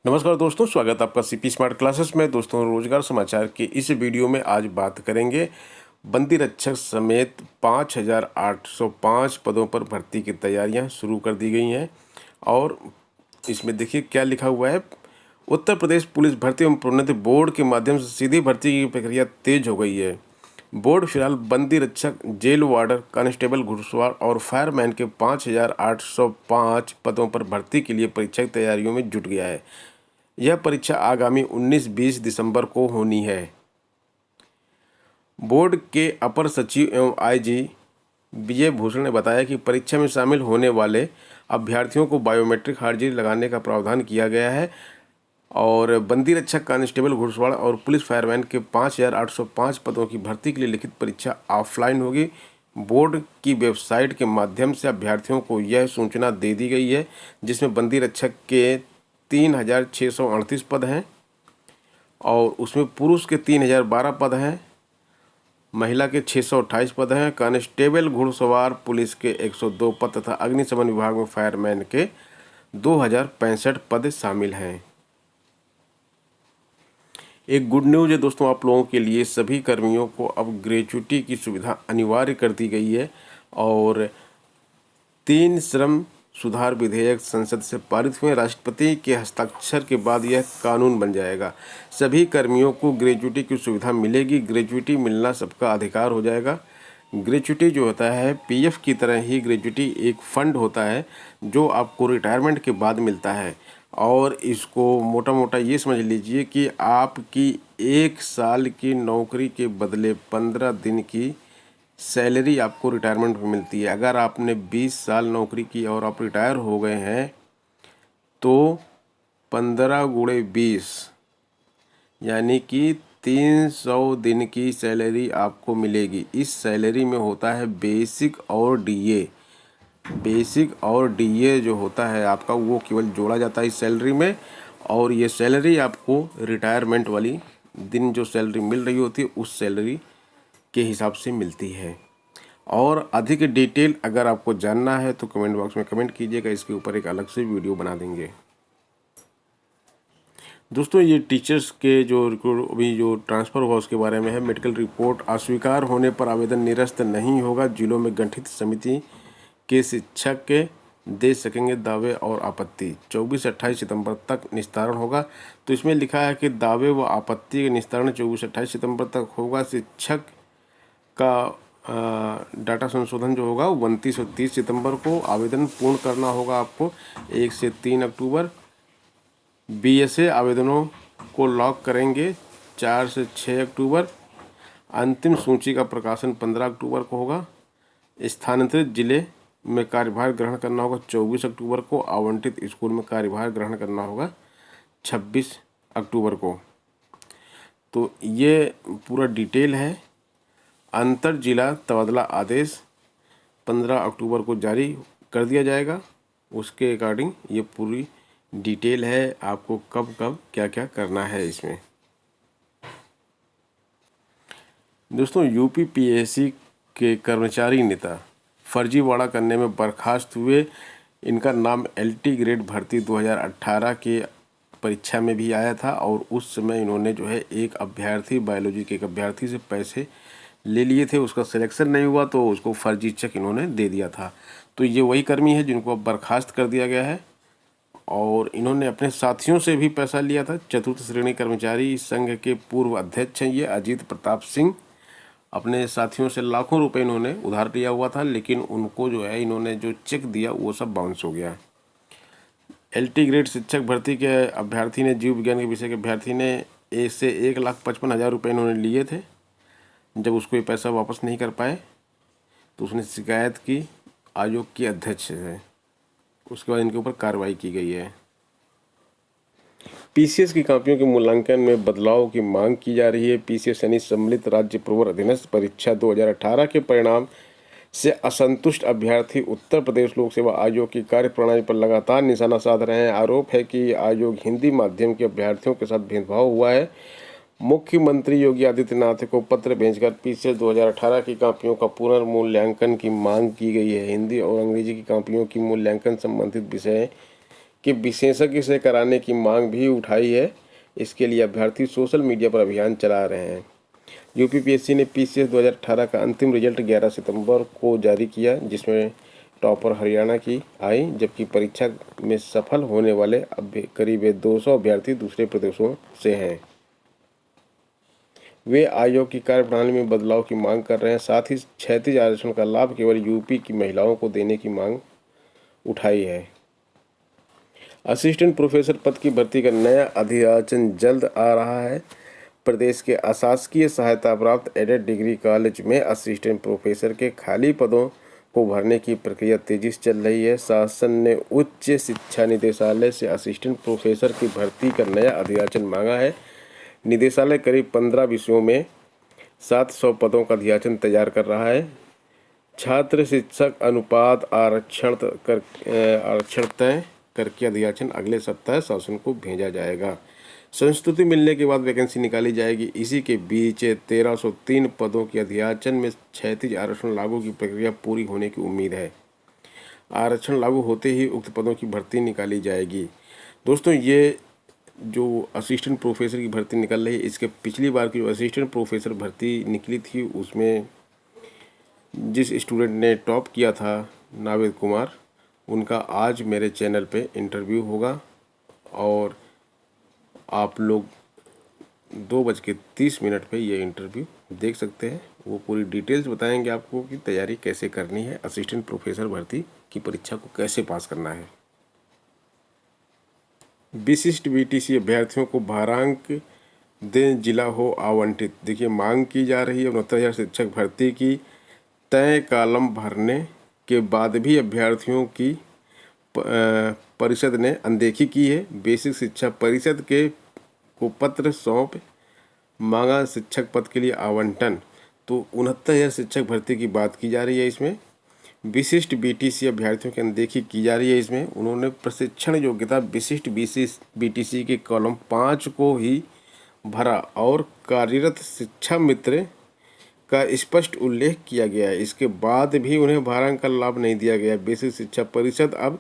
नमस्कार दोस्तों, स्वागत है आपका सीपी स्मार्ट क्लासेस में। दोस्तों, रोजगार समाचार के इस वीडियो में आज बात करेंगे बंदी रक्षक समेत 5,805 पदों पर भर्ती की तैयारियां शुरू कर दी गई हैं। और इसमें देखिए क्या लिखा हुआ है। उत्तर प्रदेश पुलिस भर्ती एवं प्रोन्नति बोर्ड के माध्यम से सीधी भर्ती की प्रक्रिया तेज हो गई है। बोर्ड फिलहाल बंदी रक्षक, जेल वार्डर, कांस्टेबल, घुड़सवार और फायरमैन के 5,805 पदों पर भर्ती के लिए परीक्षा की तैयारियों में जुट गया है। यह परीक्षा आगामी 19-20 दिसंबर को होनी है। बोर्ड के अपर सचिव एवं आईजी विजय भूषण ने बताया कि परीक्षा में शामिल होने वाले अभ्यर्थियों को बायोमेट्रिक हाजिरी लगाने का प्रावधान किया गया है। और बंदी रक्षक, कांस्टेबल, घुड़सवार और पुलिस फायरमैन के 5,805 पदों की भर्ती के लिए लिखित परीक्षा ऑफलाइन होगी। बोर्ड की वेबसाइट के माध्यम से अभ्यर्थियों को यह सूचना दे दी गई है, जिसमें बंदी रक्षक के 3,638 पद हैं और उसमें पुरुष के 3,012 पद हैं, महिला के 628 पद हैं, कांस्टेबल, घुड़सवार, पुलिस के 102 पद तथा अग्निशमन विभाग में फायरमैन के 2,065 पद शामिल हैं। एक गुड न्यूज़ है दोस्तों आप लोगों के लिए, सभी कर्मियों को अब ग्रेच्युटी की सुविधा अनिवार्य कर दी गई है। और 3 श्रम सुधार विधेयक संसद से पारित हुए। राष्ट्रपति के हस्ताक्षर के बाद यह कानून बन जाएगा। सभी कर्मियों को ग्रेच्युटी की सुविधा मिलेगी। ग्रेच्युटी मिलना सबका अधिकार हो जाएगा। ग्रेच्युटी जो होता है पीएफ की तरह ही ग्रेच्युटी एक फंड होता है जो आपको रिटायरमेंट के बाद मिलता है। और इसको मोटा मोटा ये समझ लीजिए कि आपकी 1 साल की नौकरी के बदले 15 दिन की सैलरी आपको रिटायरमेंट में मिलती है। अगर आपने 20 साल नौकरी की और आप रिटायर हो गए हैं तो 15 गुणे 20 यानी कि 300 दिन की सैलरी आपको मिलेगी। इस सैलरी में होता है बेसिक और डीए। बेसिक और डीए जो होता है आपका, वो केवल जोड़ा जाता है इस सैलरी में। और ये सैलरी आपको रिटायरमेंट वाली दिन जो सैलरी मिल रही होती है उस सैलरी के हिसाब से मिलती है। और अधिक डिटेल अगर आपको जानना है तो कमेंट बॉक्स में कमेंट कीजिएगा, इसके ऊपर एक अलग से वीडियो बना देंगे। दोस्तों, ये टीचर्स के जो अभी जो ट्रांसफ़र हुआ उसके बारे में है। मेडिकल रिपोर्ट अस्वीकार होने पर आवेदन निरस्त नहीं होगा। जिलों में गठित समिति के शिक्षक के दे सकेंगे दावे और आपत्ति। 24-28 सितंबर तक निस्तारण होगा। तो इसमें लिखा है कि दावे व आपत्ति का निस्तारण 24-28 सितंबर तक होगा। शिक्षक का डाटा संशोधन जो होगा 29 और 30 सितंबर को आवेदन पूर्ण करना होगा आपको। 1 से 3 अक्टूबर बीएसए आवेदनों को लॉक करेंगे 4 से 6 अक्टूबर। अंतिम सूची का प्रकाशन 15 अक्टूबर को होगा। स्थानांतरित जिले में कार्यभार ग्रहण करना होगा 24 अक्टूबर को। आवंटित स्कूल में कार्यभार ग्रहण करना होगा 26 अक्टूबर को। तो ये पूरा डिटेल है। अंतर जिला तबादला आदेश 15 अक्टूबर को जारी कर दिया जाएगा। उसके अकॉर्डिंग ये पूरी डिटेल है, आपको कब कब क्या क्या करना है इसमें। दोस्तों, यूपी पीएससी के कर्मचारी नेता फर्जीवाड़ा करने में बर्खास्त हुए। इनका नाम एलटी ग्रेड भर्ती 2018 के परीक्षा में भी आया था और उस समय इन्होंने जो है एक अभ्यर्थी, बायोलॉजी के एक अभ्यर्थी से पैसे ले लिए थे। उसका सिलेक्शन नहीं हुआ तो उसको फर्जी चेक इन्होंने दे दिया था। तो ये वही कर्मी है जिनको अब बर्खास्त कर दिया गया है। और इन्होंने अपने साथियों से भी पैसा लिया था। चतुर्थ श्रेणी कर्मचारी संघ के पूर्व अध्यक्ष हैं ये अजीत प्रताप सिंह। अपने साथियों से लाखों रुपए इन्होंने उधार लिया हुआ था, लेकिन उनको जो है इन्होंने जो चेक दिया वो सब बाउंस हो गया। एलटी ग्रेड शिक्षक भर्ती के अभ्यर्थी ने, जीव विज्ञान के विषय के अभ्यर्थी ने 1,55,000 रुपये इन्होंने लिए थे। जब उसको ये पैसा वापस नहीं कर पाए तो उसने शिकायत की आयोग की अध्यक्ष से। उसके बाद इनके ऊपर कार्रवाई की गई है। पीसीएस की कॉपियों के मूल्यांकन में बदलाव की मांग की जा रही है। पीसीएस यानी सम्मिलित राज्य पूर्व अधीनस्थ परीक्षा 2018 के परिणाम से असंतुष्ट अभ्यर्थी उत्तर प्रदेश लोक सेवा आयोग की कार्यप्रणाली पर लगातार निशाना साध रहे हैं। आरोप है कि आयोग हिंदी माध्यम के अभ्यर्थियों के साथ भेदभाव हुआ है। मुख्यमंत्री योगी आदित्यनाथ को पत्र भेजकर पीसीएस 2018 की कॉपियों का पुनर्मूल्यांकन की मांग की गई है। हिंदी और अंग्रेजी की कॉपियों की मूल्यांकन संबंधित विषय कि विशेषज्ञ से कराने की मांग भी उठाई है। इसके लिए अभ्यर्थी सोशल मीडिया पर अभियान चला रहे हैं। यूपीपीएससी ने पीसीएस 2018 का अंतिम रिजल्ट 11 सितंबर को जारी किया, जिसमें टॉपर हरियाणा की आई, जबकि परीक्षा में सफल होने वाले करीब 200 अभ्यर्थी दूसरे प्रदेशों से हैं। वे आयोग की कार्यप्रणाली में बदलाव की मांग कर रहे हैं। साथ ही क्षैतिज आरक्षण का लाभ केवल यूपी की महिलाओं को देने की मांग उठाई है। असिस्टेंट प्रोफेसर पद की भर्ती का नया अधिसूचना जल्द आ रहा है। प्रदेश के अशासकीय सहायता प्राप्त एडेड डिग्री कॉलेज में असिस्टेंट प्रोफेसर के खाली पदों को भरने की प्रक्रिया तेजी से चल रही है। शासन ने उच्च शिक्षा निदेशालय से असिस्टेंट प्रोफेसर की भर्ती का नया अधिसूचना मांगा है। निदेशालय करीब 15 विषयों में 700 पदों का अधिसूचना तैयार कर रहा है। छात्र शिक्षक अनुपात आरक्षण तय करके अधिसूचना अगले सप्ताह शासन को भेजा जाएगा। संस्तुति मिलने के बाद वैकेंसी निकाली जाएगी। इसी के बीच 1303 पदों की अधिसूचना में क्षैतिज आरक्षण लागू की प्रक्रिया पूरी होने की उम्मीद है। आरक्षण लागू होते ही उक्त पदों की भर्ती निकाली जाएगी। दोस्तों, ये जो असिस्टेंट प्रोफेसर की भर्ती निकल रही है, इसके पिछली बार की जो असिस्टेंट प्रोफेसर भर्ती निकली थी, उसमें जिस स्टूडेंट ने टॉप किया था, नावेद कुमार, उनका आज मेरे चैनल पे इंटरव्यू होगा और आप लोग 2:30 पे ये इंटरव्यू देख सकते हैं। वो पूरी डिटेल्स बताएंगे आपको कि तैयारी कैसे करनी है, असिस्टेंट प्रोफेसर भर्ती की परीक्षा को कैसे पास करना है। विशिष्ट बीटीसी अभ्यर्थियों को भारांक दें, जिला हो आवंटित। देखिए, मांग की जा रही है 69,000 शिक्षक भर्ती की। तय कॉलम भरने के बाद भी अभ्यर्थियों की परिषद ने अनदेखी की है। बेसिक शिक्षा परिषद को पत्र सौंप मांगा शिक्षक पद के लिए आवंटन। तो 69,000 शिक्षक भर्ती की बात की जा रही है। इसमें विशिष्ट बीटीसी अभ्यर्थियों की अनदेखी की जा रही है। इसमें उन्होंने प्रशिक्षण योग्यता विशिष्ट बीटीसी के कॉलम 5 को ही भरा और कार्यरत शिक्षा मित्र का स्पष्ट उल्लेख किया गया है। इसके बाद भी उन्हें भारांक का लाभ नहीं दिया गया। बेसिक शिक्षा परिषद अब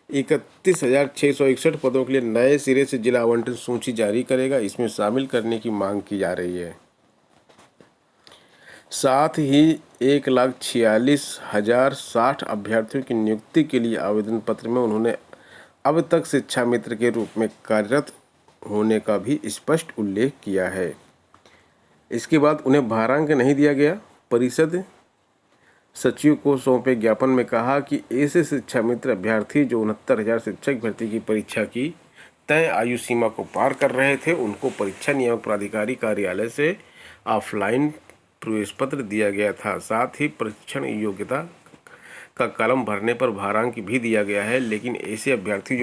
31,661 पदों के लिए नए सिरे से जिला आवंटन सूची जारी करेगा। इसमें शामिल करने की मांग की जा रही है। साथ ही 1,46,060 अभ्यर्थियों की नियुक्ति के लिए आवेदन पत्र में उन्होंने अब तक शिक्षा मित्र के रूप में कार्यरत होने का भी स्पष्ट उल्लेख किया है। इसके बाद उन्हें भारांक नहीं दिया गया। परिषद सचिव को सौंपे ज्ञापन में कहा कि ऐसे शिक्षा मित्र अभ्यर्थी जो 69,000 शिक्षक भर्ती की परीक्षा की तय आयु सीमा को पार कर रहे थे, उनको परीक्षा नियामक प्राधिकारी कार्यालय से ऑफलाइन प्रवेश पत्र दिया गया था। साथ ही परीक्षण योग्यता का कॉलम भरने पर भारांक भी दिया गया है। लेकिन ऐसे अभ्यर्थी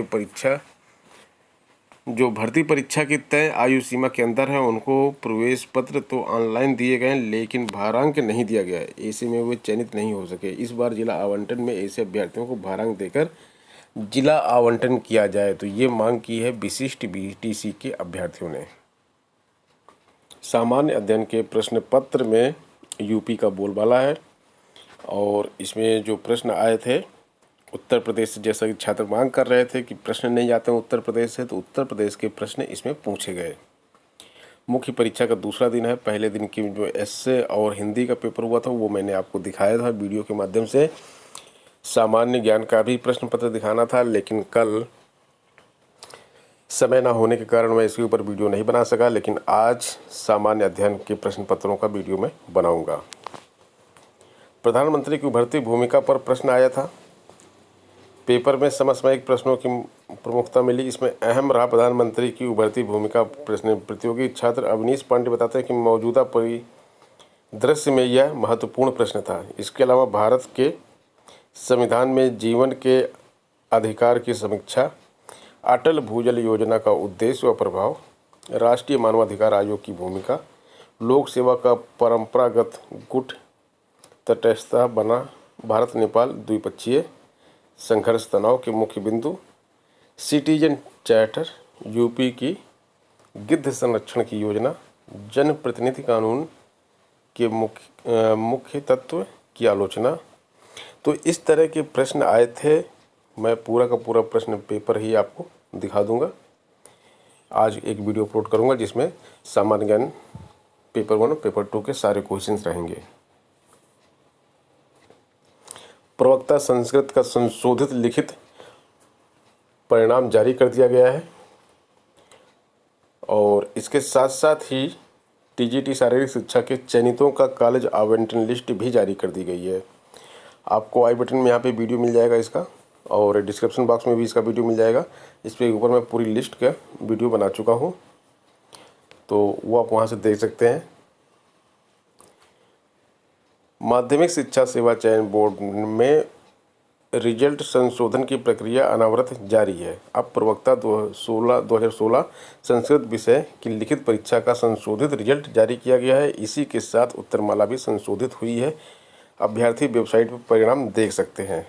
जो भर्ती परीक्षा की तय आयु सीमा के अंदर है, उनको प्रवेश पत्र तो ऑनलाइन दिए गए, लेकिन भारांक नहीं दिया गया है। ऐसे में वे चयनित नहीं हो सके। इस बार जिला आवंटन में ऐसे अभ्यर्थियों को भारांक देकर जिला आवंटन किया जाए। तो ये मांग की है विशिष्ट बीटीसी के अभ्यर्थियों ने। सामान्य अध्ययन के प्रश्न पत्र में यूपी का बोलबाला है और इसमें जो प्रश्न आए थे उत्तर प्रदेश से, जैसा कि छात्र मांग कर रहे थे कि प्रश्न नहीं आते हैं उत्तर प्रदेश से, तो उत्तर प्रदेश के प्रश्न इसमें पूछे गए। मुख्य परीक्षा का दूसरा दिन है। पहले दिन की जो एसए और हिंदी का पेपर हुआ था वो मैंने आपको दिखाया था वीडियो के माध्यम से। सामान्य ज्ञान का भी प्रश्न पत्र दिखाना था, लेकिन कल समय ना होने के कारण मैं इसके ऊपर वीडियो नहीं बना सका। लेकिन आज सामान्य अध्ययन के प्रश्न पत्रों का वीडियो मैं बनाऊंगा। प्रधानमंत्री की उभरती भूमिका पर प्रश्न आया था। पेपर में समसामयिक प्रश्नों की प्रमुखता मिली। इसमें अहम रहा प्रधानमंत्री की उभरती भूमिका प्रश्न। प्रतियोगी छात्र अवनीश पांडे बताते हैं कि मौजूदा परिदृश्य में यह महत्वपूर्ण प्रश्न था। इसके अलावा भारत के संविधान में जीवन के अधिकार की समीक्षा, अटल भूजल योजना का उद्देश्य व प्रभाव, राष्ट्रीय मानवाधिकार आयोग की भूमिका, लोक सेवा का परंपरागत गुट, तटस्थता बना भारत नेपाल द्विपक्षीय संघर्ष तनाव के मुख्य बिंदु, सिटीजन चार्टर, यूपी की गिद्ध संरक्षण की योजना, जनप्रतिनिधि कानून के मुख्य तत्व की आलोचना। तो इस तरह के प्रश्न आए थे मैं पूरा का पूरा प्रश्न पेपर ही आपको दिखा दूंगा। आज एक वीडियो अपलोड करूंगा जिसमें सामान्य ज्ञान पेपर 1 और पेपर 2 के सारे क्वेश्चंस रहेंगे। प्रवक्ता संस्कृत का संशोधित लिखित परिणाम जारी कर दिया गया है और इसके साथ साथ ही टीजीटी शारीरिक शिक्षा के चयनितों का कॉलेज आवंटन लिस्ट भी जारी कर दी गई है। आपको आई बटन में यहाँ पे वीडियो मिल जाएगा इसका, और डिस्क्रिप्शन बॉक्स में भी इसका वीडियो मिल जाएगा। इस पे ऊपर मैं पूरी लिस्ट का वीडियो बना चुका हूँ, तो वो आप वहाँ से देख सकते हैं। माध्यमिक शिक्षा सेवा चयन बोर्ड में रिजल्ट संशोधन की प्रक्रिया अनवरत जारी है। अब प्रवक्ता 2016 संस्कृत विषय की लिखित परीक्षा का संशोधित रिजल्ट जारी किया गया है। इसी के साथ उत्तरमाला भी संशोधित हुई है। अभ्यर्थी वेबसाइट पर परिणाम देख सकते हैं।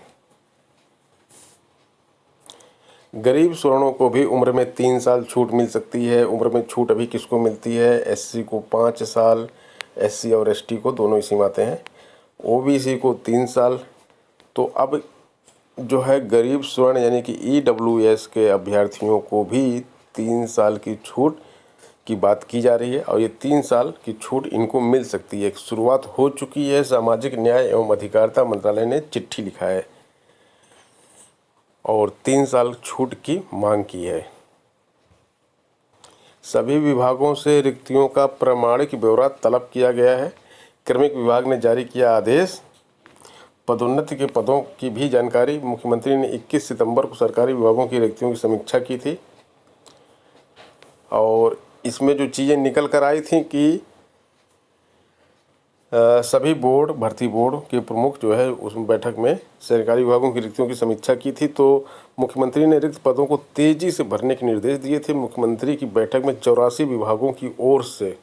गरीब स्वर्णों को भी उम्र में 3 साल छूट मिल सकती है। उम्र में छूट अभी किसको मिलती है? एससी को 5 साल, एससी और एसटी को दोनों ही सीमाते हैं, ओबीसी को 3 साल। तो अब जो है गरीब स्वर्ण यानी कि ईडब्ल्यूएस के अभ्यर्थियों को भी 3 साल की छूट की बात की जा रही है और ये 3 साल की छूट इनको मिल सकती है। एक शुरुआत हो चुकी है। सामाजिक न्याय एवं अधिकारिता मंत्रालय ने चिट्ठी लिखा है और 3 साल छूट की मांग की है। सभी विभागों से रिक्तियों का प्रमाणिक ब्यौरा तलब किया गया है। क्रमिक विभाग ने जारी किया आदेश। पदोन्नति के पदों की भी जानकारी। मुख्यमंत्री ने 21 सितंबर को सरकारी विभागों की रिक्तियों की समीक्षा की थी और इसमें जो चीज़ें निकल कर आई थी कि सभी बोर्ड, भर्ती बोर्ड के प्रमुख जो है उस बैठक में सरकारी विभागों की रिक्तियों की समीक्षा की थी। तो मुख्यमंत्री ने रिक्त पदों को तेजी से भरने के निर्देश दिए थे। मुख्यमंत्री की बैठक में 84 विभागों की ओर से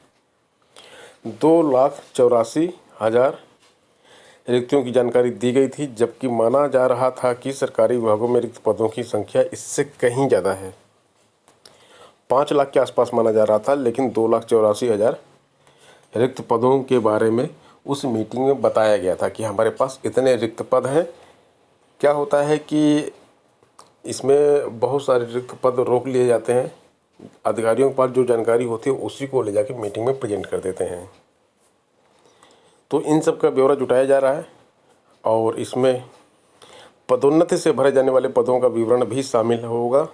2,84,000 रिक्तियों की जानकारी दी गई थी, जबकि माना जा रहा था कि सरकारी विभागों में रिक्त पदों की संख्या इससे कहीं ज़्यादा है। 5 लाख के आसपास माना जा रहा था, लेकिन 2,84,000 रिक्त पदों के बारे में उस मीटिंग में बताया गया था कि हमारे पास इतने रिक्त पद हैं। क्या होता है कि इसमें बहुत सारे रिक्त पद रोक लिए जाते हैं। अधिकारियों के पास जो जानकारी होती है उसी को ले जाके मीटिंग में प्रेजेंट कर देते हैं। तो इन सब का ब्यौरा जुटाया जा रहा है और इसमें पदोन्नति से भरे जाने वाले पदों का विवरण भी शामिल होगा।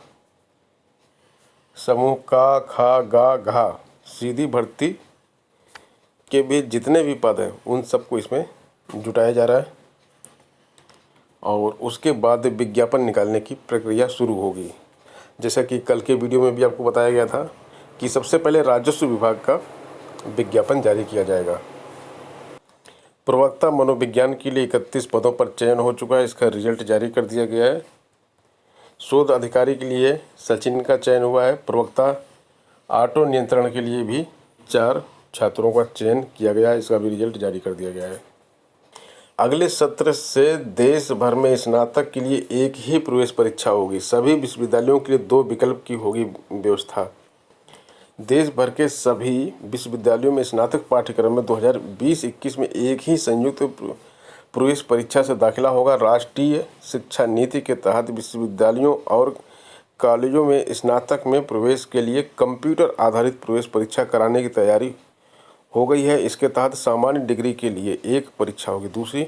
समूह का, खा, गा, घा सीधी भर्ती के भी जितने भी पद हैं उन सबको इसमें जुटाया जा रहा है और उसके बाद विज्ञापन निकालने की प्रक्रिया शुरू होगी। जैसा कि कल के वीडियो में भी आपको बताया गया था कि सबसे पहले राजस्व विभाग का विज्ञापन जारी किया जाएगा। प्रवक्ता मनोविज्ञान के लिए 31 पदों पर चयन हो चुका है। इसका रिजल्ट जारी कर दिया गया है। शोध अधिकारी के लिए सचिन का चयन हुआ है। प्रवक्ता ऑटो नियंत्रण के लिए भी 4 छात्रों का चयन किया गया है। इसका भी रिजल्ट जारी कर दिया गया है। अगले सत्र से देश भर में स्नातक के लिए एक ही प्रवेश परीक्षा होगी। सभी विश्वविद्यालयों के लिए 2 विकल्प की होगी व्यवस्था। देश भर के सभी विश्वविद्यालयों में स्नातक पाठ्यक्रम में 2020-21 में एक ही संयुक्त प्रवेश परीक्षा से दाखिला होगा। राष्ट्रीय शिक्षा नीति के तहत विश्वविद्यालयों और कॉलेजों में स्नातक में प्रवेश के लिए कंप्यूटर आधारित प्रवेश परीक्षा कराने की तैयारी हो गई है। इसके तहत सामान्य डिग्री के लिए एक परीक्षा होगी। दूसरी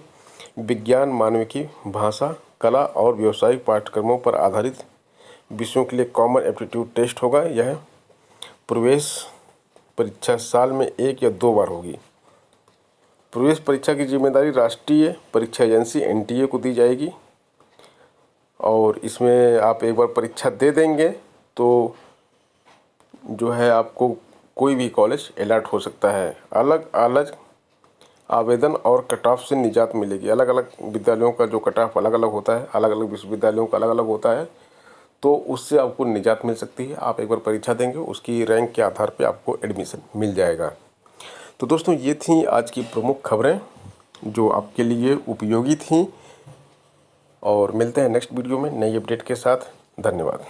विज्ञान, मानविकी, भाषा, कला और व्यावसायिक पाठ्यक्रमों पर आधारित विषयों के लिए कॉमन एप्टीट्यूड टेस्ट होगा। यह प्रवेश परीक्षा साल में 1 या 2 बार होगी। प्रवेश परीक्षा की जिम्मेदारी राष्ट्रीय परीक्षा एजेंसी एनटीए को दी जाएगी और इसमें आप एक बार परीक्षा दे देंगे तो जो है आपको कोई भी कॉलेज अलॉट हो सकता है। अलग अलग आवेदन और कट ऑफ से निजात मिलेगी। अलग अलग विद्यालयों का जो कट ऑफ अलग अलग होता है, अलग अलग विश्वविद्यालयों का अलग अलग होता है, तो उससे आपको निजात मिल सकती है। आप एक बार परीक्षा देंगे, उसकी रैंक के आधार पे आपको एडमिशन मिल जाएगा। तो दोस्तों ये थी आज की प्रमुख खबरें जो आपके लिए उपयोगी थी और मिलते हैं नेक्स्ट वीडियो में नई अपडेट के साथ। धन्यवाद।